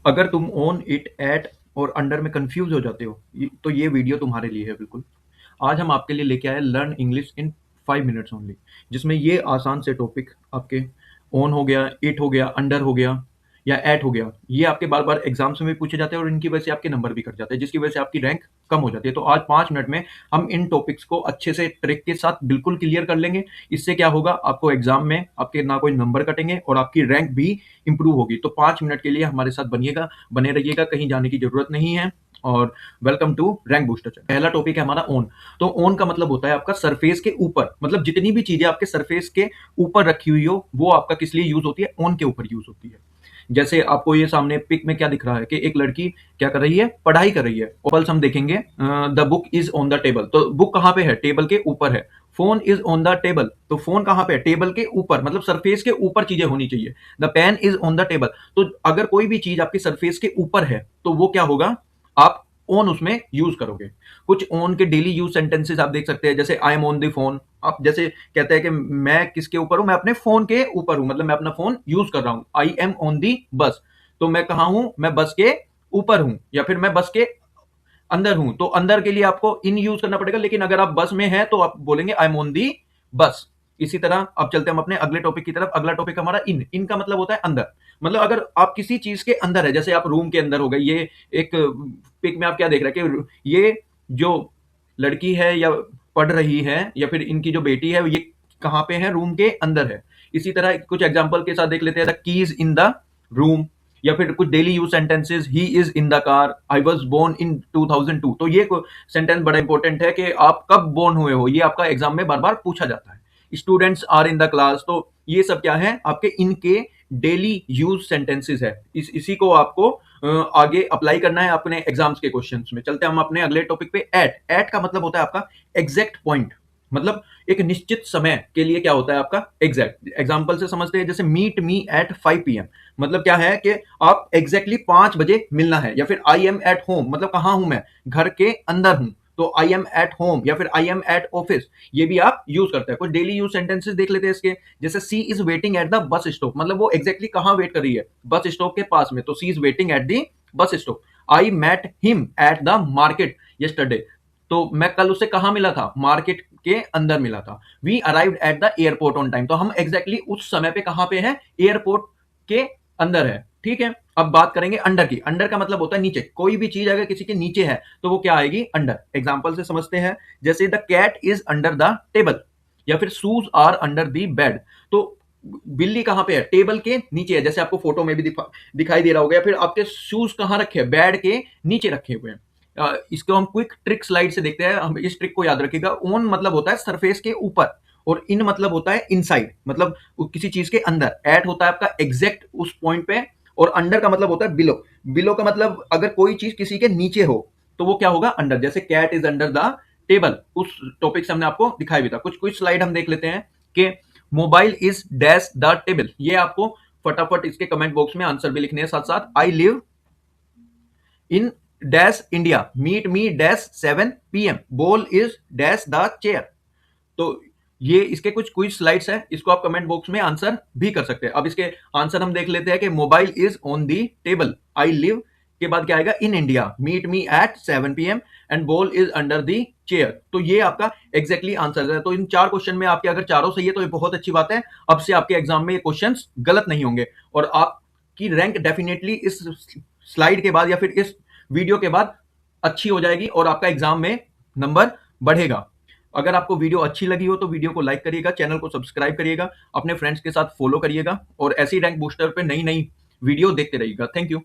अगर तुम on it at और अंडर में कंफ्यूज हो जाते हो तो ये वीडियो तुम्हारे लिए है बिल्कुल। आज हम आपके लिए लेके आए learn English in 5 minutes only, जिसमें ये आसान से टॉपिक आपके ऑन हो गया, इट हो गया, अंडर हो गया या एट हो गया, ये आपके बार बार एग्जाम्स में भी पूछे जाते हैं और इनकी वजह से आपके नंबर भी कट जाते हैं, जिसकी वजह से आपकी रैंक कम हो जाती है। तो आज 5 मिनट में हम इन टॉपिक्स को अच्छे से ट्रिक के साथ बिल्कुल क्लियर कर लेंगे। इससे क्या होगा, आपको एग्जाम में आपके ना कोई नंबर कटेंगे और आपकी रैंक भी इंप्रूव होगी। तो 5 मिनट के लिए हमारे साथ बनिएगा, बने रहिएगा, कहीं जाने की जरूरत नहीं है। और welcome to rank booster channel. पहला टॉपिक है हमारा ऑन। तो ऑन का मतलब होता है आपका सरफेस के ऊपर, मतलब जितनी भी चीजें आपके सरफेस के ऊपर रखी हुई हो वो आपका किस लिए यूज होती है, ऑन के ऊपर यूज होती है। जैसे आपको ये सामने पिक में क्या दिख रहा है कि एक लड़की क्या कर रही है, पढ़ाई कर रही है। पल्स हम देखेंगे, the book is on the table, तो बुक कहां पे है, टेबल के ऊपर है। Phone is on the table, तो फोन कहां पे है, टेबल के ऊपर, मतलब सरफेस के ऊपर चीजें होनी चाहिए। The pen is on the table, तो अगर कोई भी चीज आपकी सरफेस के ऊपर है तो वो क्या होगा, आप ऑन उसमें यूज करोगे। कुछ ऑन के डेली यूज सेंटेंसेस आप देख सकते हैं, जैसे I am on the phone. आप जैसे कहते हैं कि मैं किसके ऊपर हूं, मैं अपने फोन के ऊपर हूं, मतलब मैं अपना फोन यूज कर रहा हूं। आई एम ऑन दी बस, तो मैं कहां हूं, मैं बस के ऊपर हूं, या फिर मैं बस के अंदर हूं। तो अंदर के लिए आपको इन यूज करना पड़ेगा, लेकिन अगर आप बस में हैं तो आप बोलेंगे आई एम ऑन दी बस। इसी तरह अब चलते हैं हम अपने अगले टॉपिक की तरफ। अगला टॉपिक हमारा इन। इन का मतलब होता है अंदर, मतलब अगर आप किसी चीज के अंदर है, जैसे आप रूम के अंदर हो गए। ये एक पिक में आप क्या देख रहे हैं कि ये जो लड़की है या पढ़ रही है या फिर इनकी जो बेटी है ये कहां पे है, रूम के अंदर है। इसी तरह कुछ एग्जांपल के साथ देख लेते हैं, the keys in the room, या फिर कुछ daily use sentences, he is in the car, I was born in 2002। तो ये सेंटेंस बड़ा इंपॉर्टेंट है कि आप कब बोर्न हुए हो, ये आपका एग्जाम में बार बार पूछा जाता है। Students are in the class, तो ये सब क्या है, आपके इनके डेली यूज सेंटेंसेस है। इसी को आपको आगे अप्लाई करना है अपने एग्जाम्स के क्वेश्चंस में। चलते हैं हम अपने अगले टॉपिक पे। एट। एट का मतलब होता है आपका एग्जैक्ट पॉइंट, मतलब एक निश्चित समय के लिए क्या होता है आपका एग्जैक्ट। एग्जाम्पल से समझते हैं, जैसे मीट मी एट 5 PM, मतलब क्या है कि आप एग्जैक्टली 5 बजे मिलना है। या फिर आई एम एट होम, मतलब कहां हूं मैं, घर के अंदर हूं, तो आई एम एट होम या फिर आई एम एट ऑफिस, ये भी आप यूज करते हैं। कुछ डेली यूज सेंटेंसेस देख लेते हैं इसके, जैसे she is waiting at the bus stop, मतलब वो एग्जैक्टली कहां वेट कर रही है, बस स्टॉप के पास में, तो she is waiting at the bus stop. I met him at the market yesterday, तो मैं कल उससे कहां मिला था, मार्केट के अंदर मिला था। We arrived at the airport on time, तो हम एग्जैक्टली उस समय पे कहां पे हैं, एयरपोर्ट के अंदर है। ठीक है, अब बात करेंगे अंडर की। अंडर का मतलब होता है नीचे, कोई भी चीज अगर किसी के नीचे है तो वो क्या आएगी, अंडर। एग्जांपल से समझते हैं, जैसे the cat is under the table, या फिर shoes are under the bed, तो बिल्ली कहां पे है, टेबल के नीचे है, जैसे आपको फोटो में भी दिखाई दे रहा होगा। फिर आपके शूज कहां रखे हैं, बेड के नीचे रखे हुए हैं। इसको हम क्विक ट्रिक स्लाइड से देखते हैं। हम इस ट्रिक को याद रखिएगा। ऑन मतलब होता है सरफेस के ऊपर, और इन मतलब होता है इनसाइड, मतलब किसी चीज के अंदर। एट होता है आपका एग्जैक्ट उस पॉइंट पे, और अंडर का मतलब होता है बिलो। बिलो का मतलब अगर कोई चीज किसी के नीचे हो तो वो क्या होगा, अंडर। जैसे cat is under the table, उस टॉपिक से हमने आपको दिखाई भी था। कुछ कुछ स्लाइड हम देख लेते हैं कि mobile is dash the table. ये आपको फटाफट इसके कमेंट बॉक्स में आंसर भी लिखने हैं साथ साथ। I live in dash India, meet me dash 7 PM, ball is dash the chair. तो ये इसके कुछ क्विज स्लाइड्स हैं, इसको आप कमेंट बॉक्स में आंसर भी कर सकते हैं। अब इसके आंसर हम देख लेते हैं कि mobile is on the table, I live के बाद क्या आएगा, in India, meet me at 7 PM, and ball is under the chair. तो ये आपका एग्जैक्टली आंसर है। तो इन 4 क्वेश्चन में आपके अगर चारों सही है तो ये बहुत अच्छी बात है। अब से आपके एग्जाम में ये क्वेश्चन गलत नहीं होंगे, और आपकी रैंक डेफिनेटली इस स्लाइड के बाद या फिर इस वीडियो के बाद अच्छी हो जाएगी, और आपका एग्जाम में नंबर बढ़ेगा। अगर आपको वीडियो अच्छी लगी हो तो वीडियो को लाइक करिएगा, चैनल को सब्सक्राइब करिएगा, अपने फ्रेंड्स के साथ फॉलो करिएगा, और ऐसी रैंक बूस्टर पे नई नई वीडियो देखते रहिएगा। Thank you.